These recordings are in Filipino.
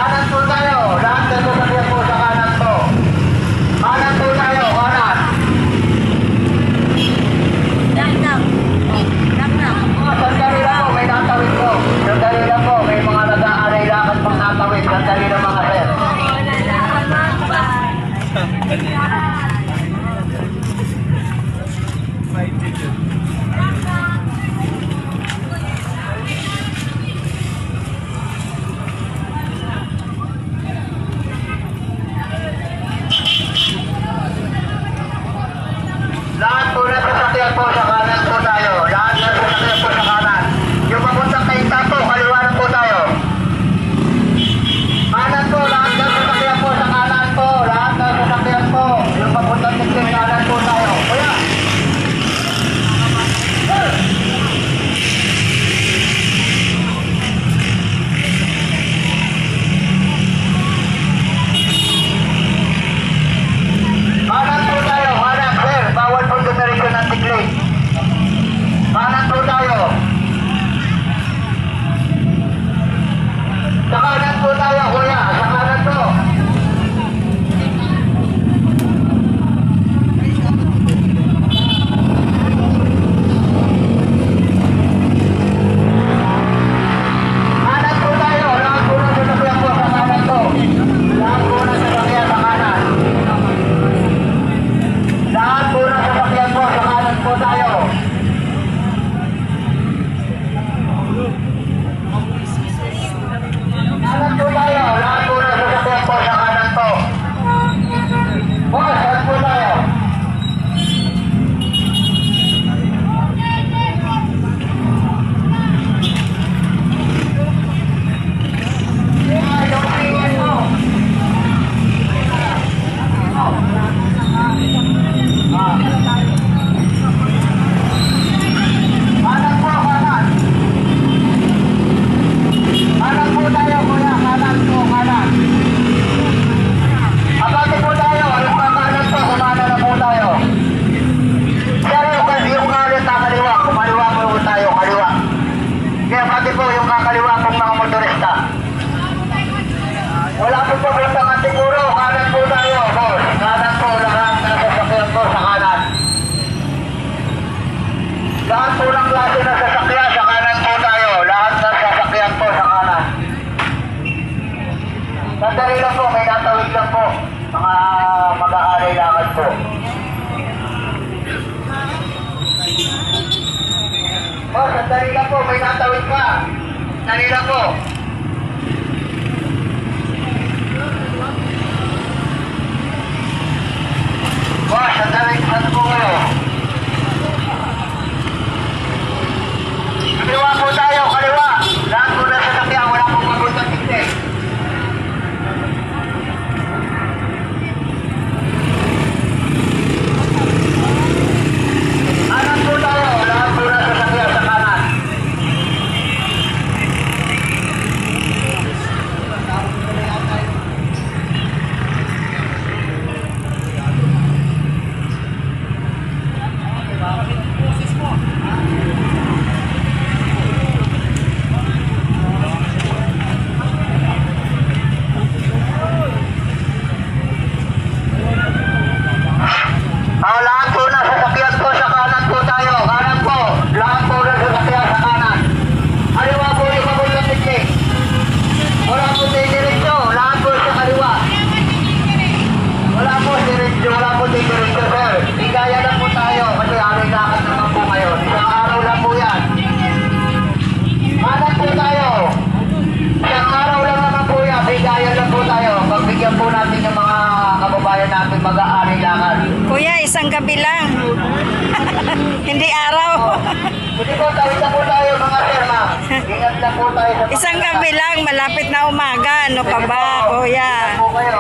Kanan po tayo. Lahat na sasakyan po sa kanan po. Kanan po tayo. Kanan. Sandali lang po. May natawid po. Sandali lang po. May mga nag-aaray lakad pang natawid. Sandali lang mga sir. Lahat po na sasakyan po sa kanan po tayo. Lahat na sasakyan po sa kanan. Yung papuntang kainta po, kaliwanan po tayo. Kanan po, lahat na sasakyan po sa kanan po. Lahat na sasakyan po. Yung papuntang kainta, kanan po tayo. Kuya! Kanan po tayo, kanan, sir. Bawal po dumiretso ng tigli. Kanan po tayo. Sa kanan po tayo, kuya. Sa kanan po. Kanan po tayo. Lahat po na sasakyan po sa kanan po. Lahat po na sasakyan sa kanan. Lahat po na sasakyan po sa kanan po tayo. Kanan po tayo. Lahat po na sasakyan po sa kanan po. Boss, saan po tayo? Yung tingin mo. Kanan po, kanan. Kanan po tayo, kuya. Kanan po, kanan. Abante po tayo. Yung kanan po, kumana na po tayo. Pero yung kanan na kaliwa, kumaliwa po tayo, kaliwa. Kaya abante po yung kakaliwa pong mga motorista. Wala po po puntang Antiguro. Kanan po tayo, boss. Kanan po, lahat na sasakyan po sa kanan. Lahat po ng klase na sasakyan sa kanan po tayo. Lahat na sasakyan po sa kanan. Sandali lang po, may natawid lang po. Mga mag-aaray lakad po. Oh, sandali lang po, may natawid pa. Sandali lang po. Oh, sandali po kayo. Kaliwa po tayo, kaliwa. Lahat po na sasakyan, wala pong paguntang tigli. Kanan po tayo, lahat po na sasakyan sa kanan. Lahat po na sasakyan po sa kanan po tayo. Kanan po. Lahat po na sasakyan sa kanan. Kaliwa po yung magulang tigli. Wala po diretso. Lahat po sa kaliwa. Wala po diretso. Wala po diretso, sir. Higaya lang po tayo kasi aray lakad naman po ngayon. Isang araw lang po yan. Kanan po tayo. Isang araw lang naman po yan. Higaya lang po tayo. Pagbigyan po natin yung mga kababayan natin mag-aaray lakad. Kuya, isang gabi lang. Hindi araw. Hindi po, tawid na po tayo mga sir, ma'am. Ingat lang po tayo sa Isang gabi lang, malapit na umaga. Ano pa ba, kuya? Ingat po kayo.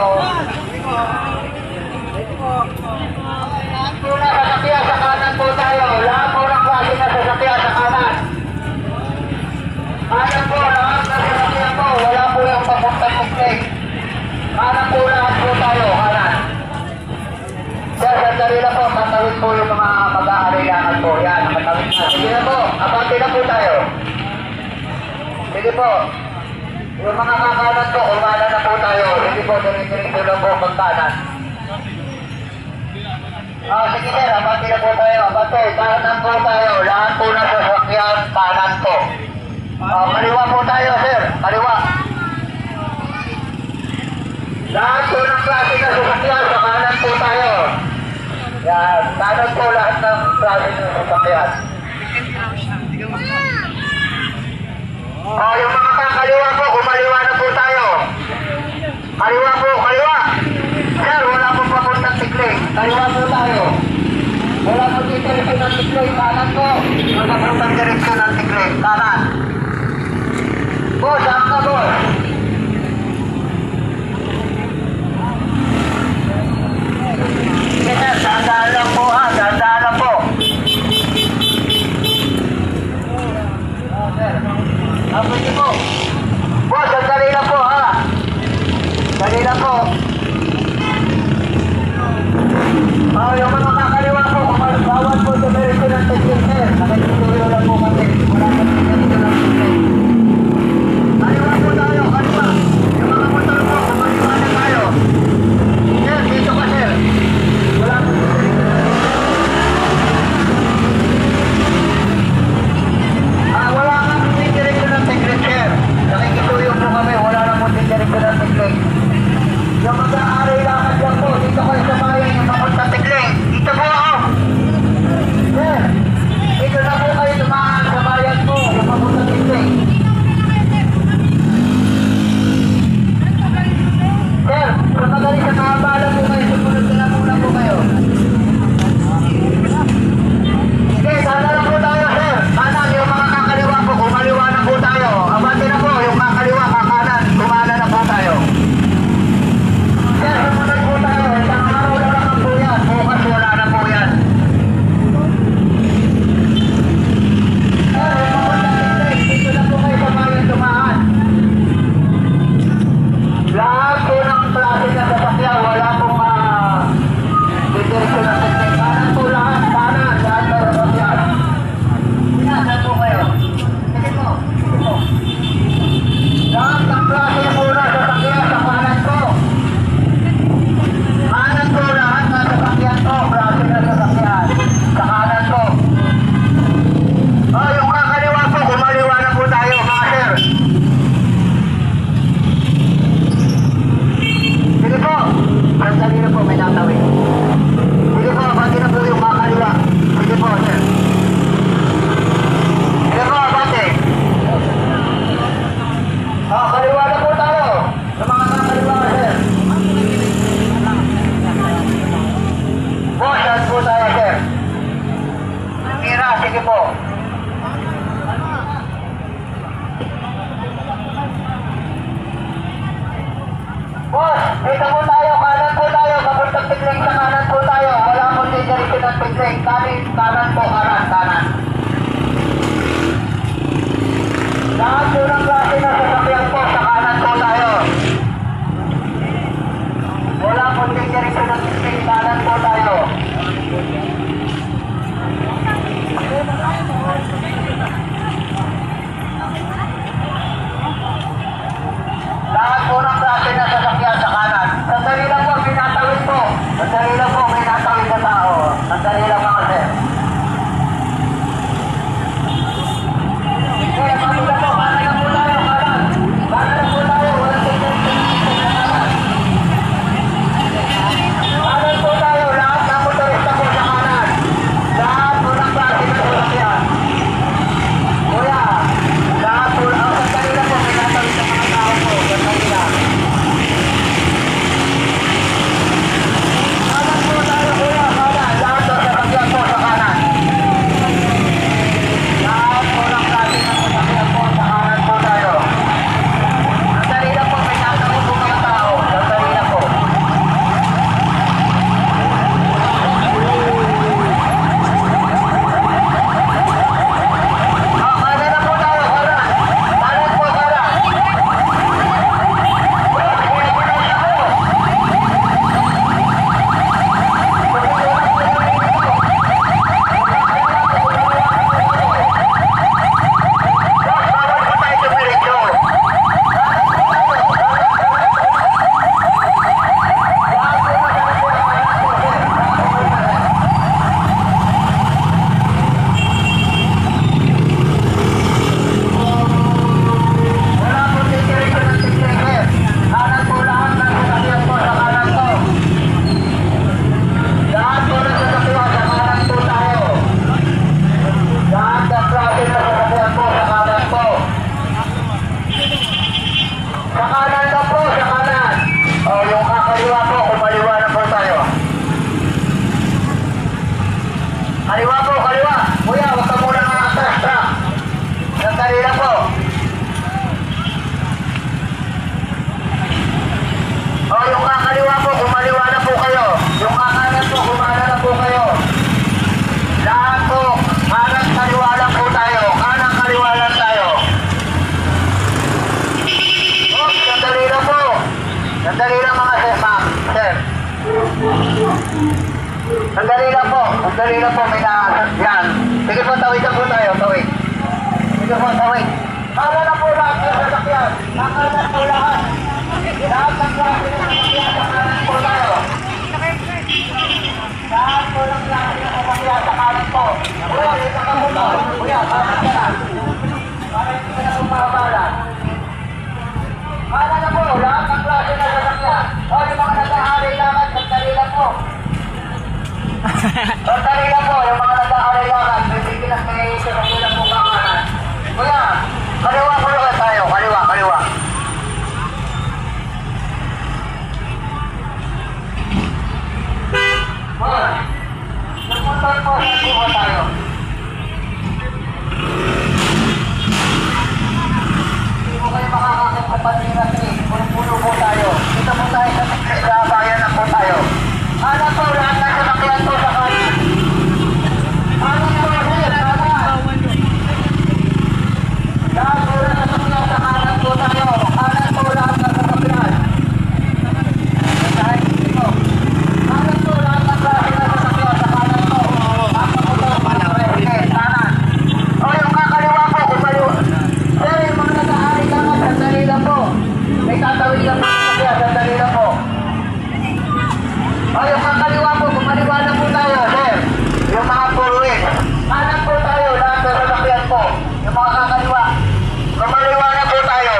Lahat po na sasakyan sa kanan po tayo. Lahat po ng klase na sasakyan sa kanan. Kanan po, lahat na sasakyan po. Wala po yung papuntang tigli. Kanan po lahat po tayo, kanan. Sir, sandali lang po, tatawid po yung mga mag-aaray-lakad po. Yan, nakatawid na. Sige na po, abante na po tayo. Sige po. Yung mga kakanan po, kumana na po tayo. Hindi po, diretso lang po pagkanan. Sige sir, abati na po tayo. Abati, kanan po tayo. Lahat po na sasakyan, kanan po. Kaliwa po tayo sir, kaliwa. Lahat po ng klase na sasakyan, sa kanan po tayo. Yan, kanan po lahat ng klase na sasakyan. Yung mga kakaliwa po, kumaliwa na po tayo. Kaliwa po, kaliwa. Sir, wala po papuntang tikling. Kaliwa po tayo. Wala po dito direksyon ng tikling. Kanan po. Wala po pang direksyon ng tikling. Kanan. Boss, saan ka boss? Sige sir, dandaan lang po ha. Dandaan lang po. Pwede po. Boss, sandali lang po ha. Sandali lang po. Yung mga kakaliwa po, bawat po sa direksyon ng teknik sir. Nakikituloy lang po kami. Wala po sa direksyon ng teknik. Kaliwa po tayo, kaliwa. Yung mga motor po, kumaliwa na tayo. Sir, dito ka sir. Wala po sa direksyon ng teknik. Wala nga po sa direksyon ng teknik sir. Nakikituloy po kami, wala na po sa direksyon ng teknik. Yung mag-aaray lakad lang po, dito kayo sa bayan, yung papunta tikling. Dito po ako. Sir, dito na po kayo tumahan sa bayan po, yung papunta tikling. Sir, kung magaling sa mga bala po kayo, sumunod na muna po kayo. Sige, sana lang po tayo sir. Kanan, yung mga kakaliwa po, kumaliwa na po tayo. Abante na po, yung kakaliwa, kakanan, kumana na po tayo. Sir, sumunod po tayo. Isang araw na lang po yan. Bukas wala na po yan. Sir, dito na po kayo sa bayan tumahan. Lahat po ng klase na sasakyan, wala pong didireksyon na teknik. Kanan po lahat, kanan, lahat ng sasakyan. Sinasan po kayo. Sige po, sige po. Lahat ng klase po na sasakyan sa kanan po. Kanan po lahat na sasakyan po, klase na sasakyan. Sa kanan po. Yung kakaliwa po, kumaliwa na po tayo, mga sir. Sige po, sandali na po, may tatawin. Sige po, abante na po yung kakaliwa. Sige po, sir. Sige po, abante. Kaliwa na po tayo. Sa mga kakaliwa, sir. Boss, saan po tayo, sir? Mira, sige po. Boss, dito po tayo, kanan po tayo, papuntang tikling sa kanan po tayo. Wala po din direksyon ng tikling. Kanan po, kanan. Lahat po ng klase na sasakyan po, sa kanan po tayo. Wala po din direksyon ng tikling, kanan po tayo. Lahat po ng klase na sasakyan sa kanan. Sandali lang po, may natawid po. Sandali lang po, may natawid na tao. Sandali lang mga sir. Okay, patuloy po, kanan na po tayo, kanan. Sandali lang po. Sandali lang po. May yan. Sige po, tawid na po tayo. Tawid. Sige po, tawid. Para na po lahat ng sasakyan. Nakalat po lahat. Lahat ng klase ng sasakyan. Nakalat po tayo. Lahat po ng klase ng sasakyan. Nakalat po. Kuya, dito ka po to. Kuya, bakit ka na? Para hindi ka na po makabala. Para na po, lahat ng klase ng sasakyan. O, yung mga nag-aaral lahat, sandali lang po. Sandali lang po, yung mga nag-aaral lahat, bibigyan lang kayo sa kabilang po kakanan. Kuya, kaliwa po lang tayo, kaliwa, kaliwa. Kuya, nagpuntan po, nagpuntan tayo. Hindi mo kayo makakakapagpapalirat eh, puno-puno po tayo. Dito po tayo sa bayan na po tayo. Ano po, lahat na sasakyan po sa kanan. Ano po, sir, kanan. Lahat po na sasakyan sa kanan po tayo. Kanan po lahat na sasakyan. Kahit dito. Kanan po lahat na klase na sasakyan sa kanan po. Ako po po, kanan. O yung kakaliwa po, kumaliwa. Sir, yung mga nag-aaral lang, sandali lang po. May tatawid lang po sasakyan, sandali lang po. O yung kakaliwa po, kumaliwa na po tayo, sir. Yung mga puruin. Kanan po tayo, lahat na sasakyan po. Yung mga kakaliwa. Kumaliwa na po tayo.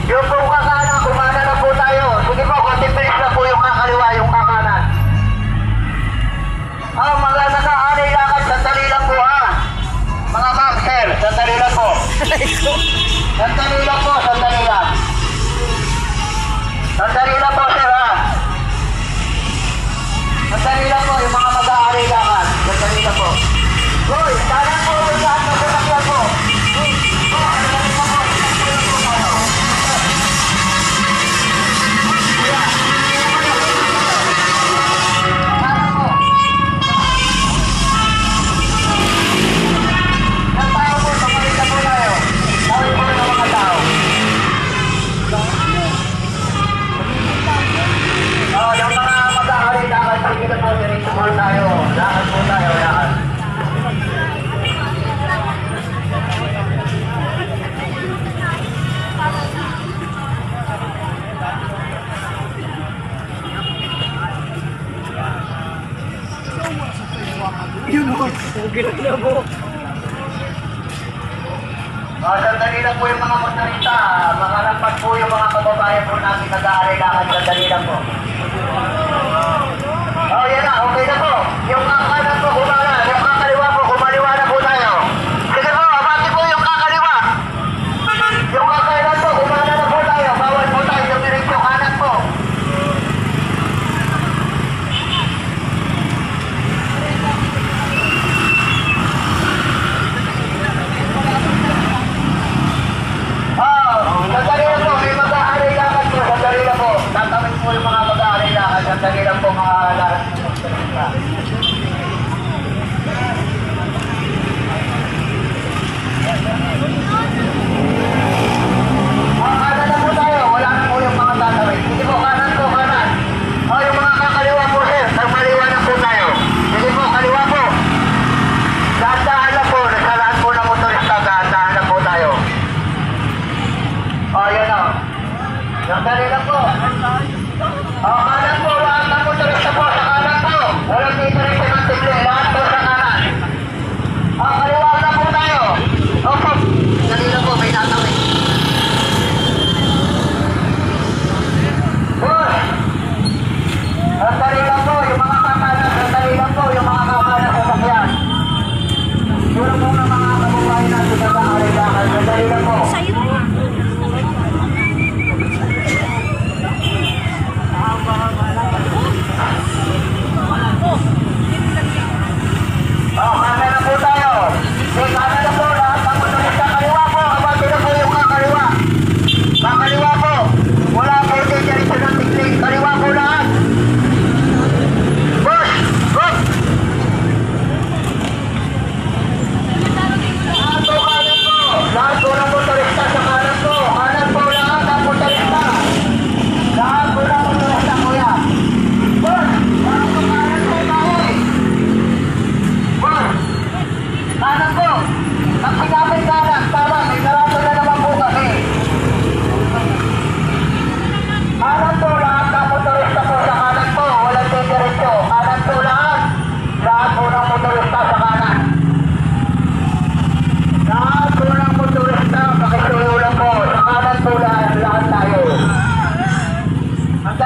Yung po kakanan, kumana na po tayo. Sige po, konting bilis na po yung kakaliwa, yung kakanan. Mga naka-anay lakad, sandali lang po ha. Mga ma'am, sir, sandali lang po. Sandali lang po, sandali lang. Sandali lang po, sir ha. Sandali lang po, yung mga mag-aaral lakad. Sandali lang po. Hoy, kanan po yung lahat na sasakyan po. Lakad po tayo, lakad. Sandali lang po yung mga motorista. Makalampas po yung mga kababayan po natin nag-aaral lakad. Sandali lang po. Oh, yan na. Okay na po. Yung kakanan po, kumana. Yung kakaliwa po, kumaliwa na po tayo. Sige po, abati po yung kakaliwa. Yung kakanan po, kumana na po tayo. Bawal po tayo. Yung direct yung kanan po. Sandali lang po. May mag-aaral lakad po. Sandali lang po. Tatawin po yung mga mag-aaral lakad. Sandali lang po mga lakad. Kanan na po tayo. Wala na po yung mga tatawin. Sige po, kanan po, kanan. O, yung mga kakaliwa po, sir. Nagmaliwa na po tayo. Sige po, kaliwa po. Dahan-dahan na po. Sa lahat po ng motorista, dahan-dahan na po tayo. O, yan o. Sandali lang po. O, kanan po. Lahat ng motorista po sa kanan po. Walang diferensya ng tigli. Lahat po sa kanan. O, kaliwa na po tayo. O, po. Sandali lang po. May tatawin. Boss! Sandali lang po. Yung mga kakanan. Sandali lang po. Yung mga kakanan sa sakyan. Puro po ng mga kabubayan natin sa kakalilakan. Sandali lang po. Sa'yo.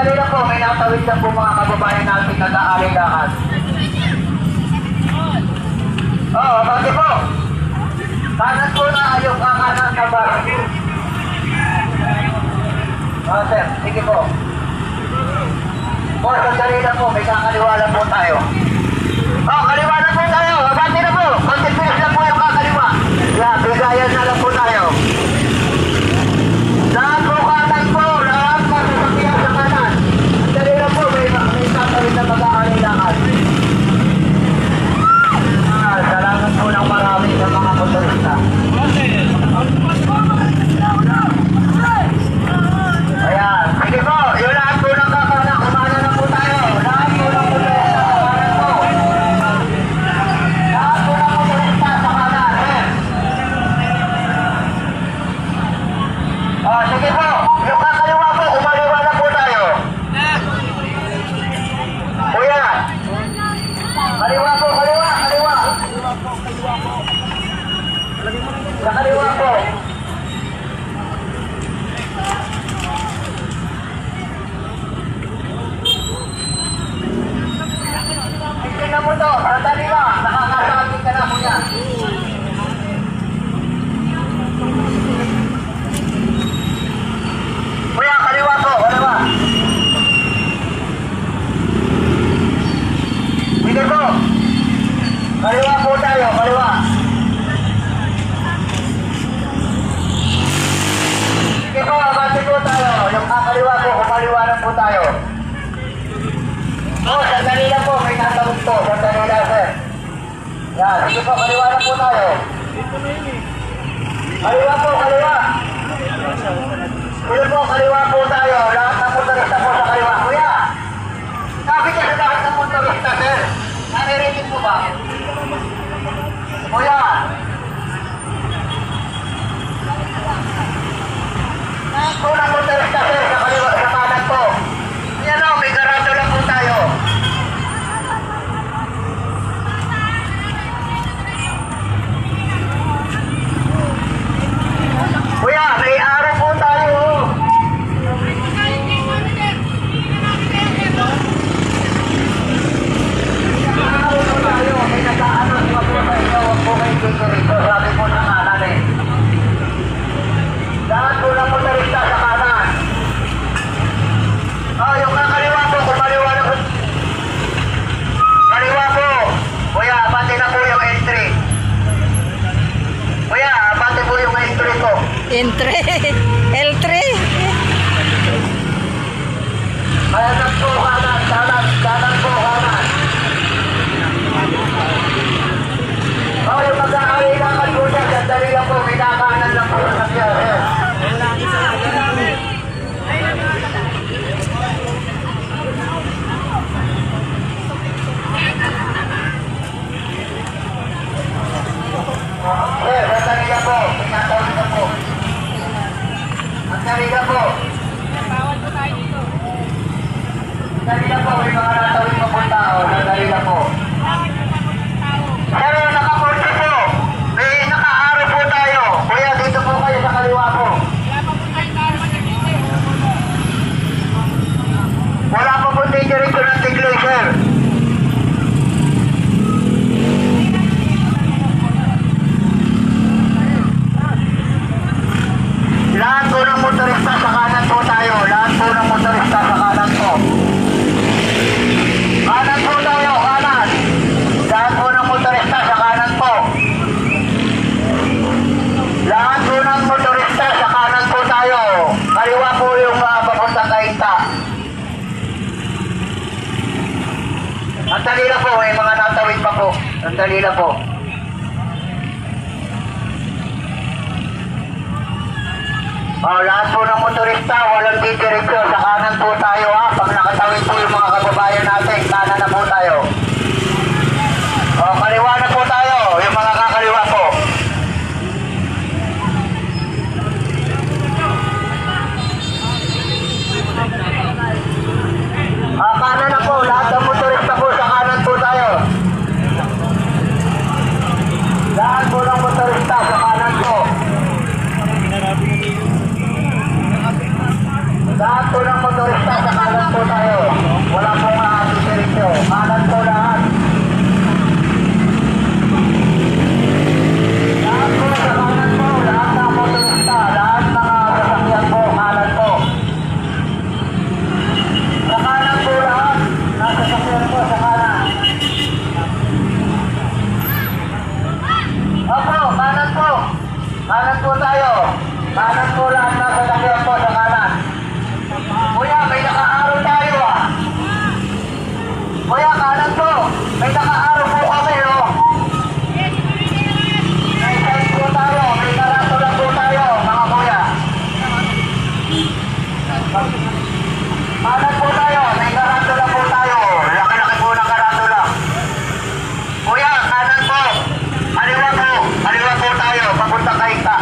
Sandali lang po, may nakatawid lang po mga kababayan natin na naaalilakan. Oo, bakit po? Kanan po na yung kakanan na ba? Sir, sige po. Po, sandali lang po, may kakaliwala po tayo. Kaliwa na po tayo. Abante na po. Kontipilis lang po yung kakaliwa. Yeah, bigayan na lang po tayo. Lahat po kanan po. Lahat po sasakyan sa kanan. Sandali lang po, may tatawid na mag-aalilangan. Salamat po ng marami sa mga motorista. Ayan, sige po, yung lahat po ng kakanan, kumana na po tayo. Lahat po ng motorista sa kanan po. Lahat po ng motorista sa kanan, sige po, yung kakaliwa po, kumaliwa na po tayo. Kuya, kaliwa po, kaliwa. Sa kaliwa po. Tingnan mo to, sandali lang. Nakakasakit ka na po yan. Kuya, kaliwa po, kaliwa. Sige po. Kaliwa po tayo, kaliwa. Sige po, abante po tayo. Yung kakaliwa po, kumaliwa na po tayo. Sandali lang po, may natawid po. Sandali lang, sir. Yan, sige po, kaliwa na po tayo. Kaliwa po, kaliwa. Sige po, kaliwa po tayo. Lahat ng motorista po sa kaliwa. Kuya, sabi ka sa lahat ng motorista, sir. Nanirinig mo ba? Kuya. Lahat po ng motorista, sir, sa kaliwa, sa kanan po. Yan o, may garado lang po tayo. Kuya, may araw po tayo. Araw po tayo. May nag-aaral pa po sa inyo. Huwag po kayo dito. Sabi po sa kanan eh. Lahat po ng motorista sa kanan. Yung kakaliwa po, kumaliwa na po. Kaliwa po. Kuya, abante na po yung entry. Kuya, abante po yung entry po. Entry. L3. Kanan po, kanan. Kanan po, kanan. Yung mag-aalilangan po siya. Sandali lang po, may kakanan lang po sa siya. Sandali lang po. Pinatawid na po. Sandali lang po. Sandali lang po. May mga natawid pa po tao. Sandali lang po. Pero naka-40 po. May naka-araw po tayo. Kuya, dito po kayo sa kaliwa po. Wala po po diretso ng tiglay, sir. Lahat po ng motorista sa kanan po tayo. Lahat po ng motorista sa kanan po. Kanan po tayo, kanan. Lahat po ng motorista sa kanan po. Lahat po ng motorista sa kanan po tayo. Kaliwa po yung papuntang Kainta. Sandali lang po, may mga natawid pa po. Sandali lang po. Lahat po ng motorista, walang didiretso. Sa kanan po tayo ha. Pag nakatawid po yung mga kababayan natin, kanan na po tayo. Kaliwa na po tayo. Yung mga kakaliwa po. Kanan na po. Lahat ng motorista po sa kanan po tayo. Lahat po ng motorista sa kanan po. Lahat po ng motorista, sa kanan po tayo. Wala pong diretso. Kanan po lahat. Lahat po sa kanan po. Lahat ng motorista. Lahat mga sasakyan po. Kanan po. Sa kanan po lahat. Nasa sasakyan po sa kanan. Opo, kanan po. Kanan po tayo. Kanan po lahat ng sasakyan po sa kanan. Kuya, may nakaaraw tayo ah. Kuya, kanan po. May nakaaraw po kami oh. May sign po tayo. May karatula po tayo mga kuya. Kanan po tayo. May karatula po tayo. Laki-laki po ng karatula. Kuya, kanan po. Aliwa po. Aliwa po tayo. Papunta kay Ika.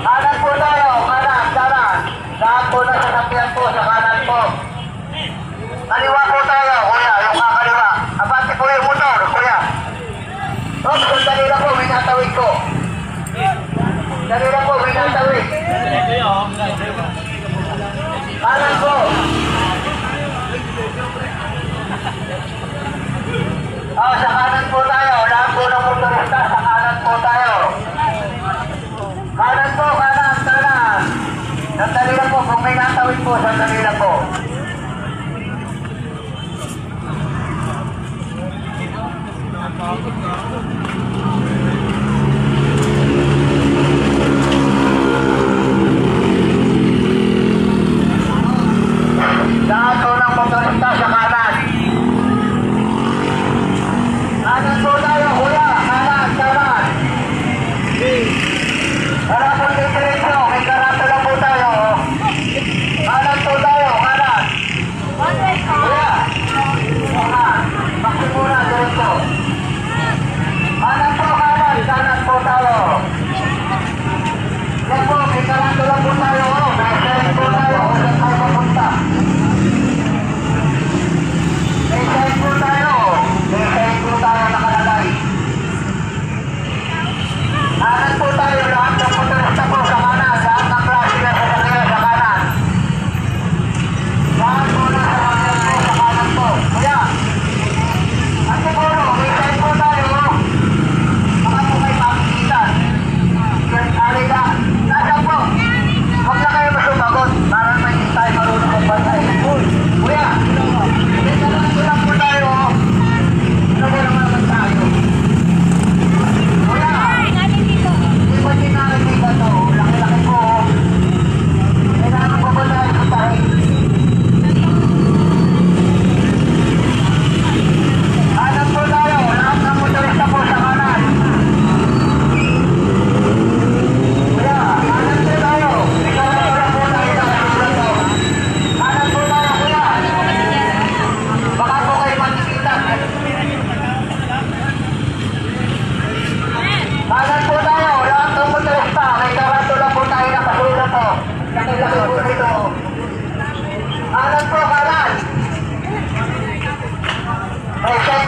Kanan po tayo, kanan. Lahat po na sasakyan po sa kanan po. Kaliwa po tayo, kuya, yung kakaliwa. Abante po yung motor, kuya. Oops, sandali lang po, may natawid po. Sandali lang po, may natawid. Kanan po. Sa kanan po tayo. Lahat po ng motorista, sa kanan po tayo. Kanan po, kanan. Sandali lang po, kung may natawid po, sandali lang po. Lahat po ng motorista sa kanan. Kanan po tayo, kuya. Kanan. Wala po yung diretso. May karato lang po tayo. Kanan po tayo, kanan. Kuya. Bakit muna diretso. Kanan po, kanan. Kanan po tayo. Yan po, may karato lang po tayo. May sign po tayo. Kung saan tayo papunta. May sign po tayo. May sign po tayo nakalagay. Kanan po tayo. Lahat ng motorista po sa kanan. Lahat ng klase na sasakyan sa kanan. Lahat po na sasakyan po sa kanan po. Kuya. At siguro, may sign po tayo. Baka po kayo makikitan. Yan, alida. Nasa po. Huwag na kayo masumagot. Para may tayo marunong magbantay. Kuya. May karato lang po tayo. Ano po naman tayo? Kuya. Hindi ba dinarinig ba ito? Laki-laki po. Kailangan po ba tayo sa tayo? Kanan po tayo. Lahat ng motorista po sa kanan. Kuya, kanan po tayo. May kanan po tayo na kanan. Kanan po tayo, kuya. Baka po kayo magkikita. Kanan po tayo. Lahat ng motorista. May karatula po tayo na kasula po. Laki-laki po dito. Kanan po, kanan. May sign